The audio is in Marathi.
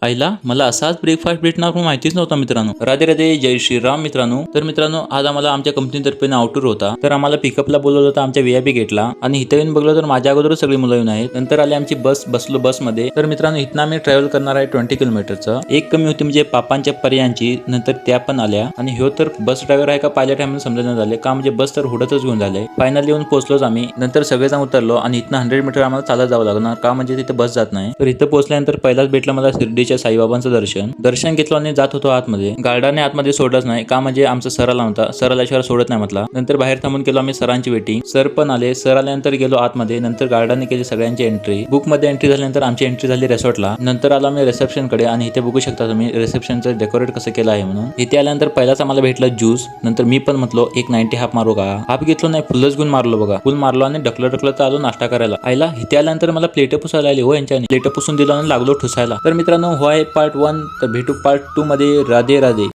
आईला मला असाच ब्रेकफास्ट भेटणार पण माहितीच नव्हता मित्रांनो. राधे राधे, जय श्रीराम मित्रांनो. तर मित्रांनो आज आम्हाला आमच्या कंपनीतर्फे आउटटूर होता. तर आम्हाला पिकअपला बोलवलं होतं आमच्या व्हीआयपी गेटला आणि इथं येऊन बघलो तर माझ्या अगोदर सगळी मुलं येऊन आहेत. नंतर आली आमची बस, बसलो बसमध्ये. तर मित्रांनो इथनं आम्ही ट्रॅव्हल करणार आहे 20 किलोमीटरचं. एक कमी होती म्हणजे पापांच्या पर्यांची, नंतर त्या पण आल्या आणि ह्यो तर बस ड्रायव्हर आहे का पायलट आहे म्हणून समजण्यात झाले का, म्हणजे बस तर हुडतच घेऊन झाले. फायनली येऊन पोहोचलोच आम्ही. नंतर सगळेजण उतरलो आणि इथनं 100 मीटर आम्हाला चालत जावं लागणार का, म्हणजे तिथे बस जात नाही. तर इथं पोहोचल्यानंतर पहिलाच भेटलं मला शिर्डीच्या साईबाबांचं दर्शन घेतलं आणि जात होतो आतमध्ये. गार्डाने आतमध्ये सोडलंच नाही का, म्हणजे आमचा सर आला होता. सर आल्याशिवाय सोडत नाही म्हटला. नंतर बाहेर थांबून केलो आम्ही सरांची वेटिंग. सर पण आले. सर आल्यानंतर गेलो आतमध्ये. नंतर गार्डाने केली सगळ्यांची एंट्री. बुक मध्ये एंट्री झाल्यानंतर आमची एंट्री झाली रिसॉर्टला. नंतर आलो आम्ही रिसेप्शन कडे आणि इथे बघू शकता तुम्ही रिसेप्शनचं डेकोरेट कसं केलं आहे म्हणून. इथे आल्यानंतर पहिलाच आम्हाला भेटला ज्यूस. नंतर मी पण म्हटलो एक 90 हाफ मारू का. हाफ घेतलो नाही, फुलच घेऊन मारलो बघा. फुल मारलो आणि ढकलत आलो नाश्ता करायला. आईला इथे आल्यानंतर मला प्लेट पुसायला आली हो यांच्याने. प्लेट पुसून दिलं आणि लागलो ठुसायला. तर मित्रांनो हो आहे पार्ट 1. तर भेटू पार्ट 2 मध्ये. राधे राधे.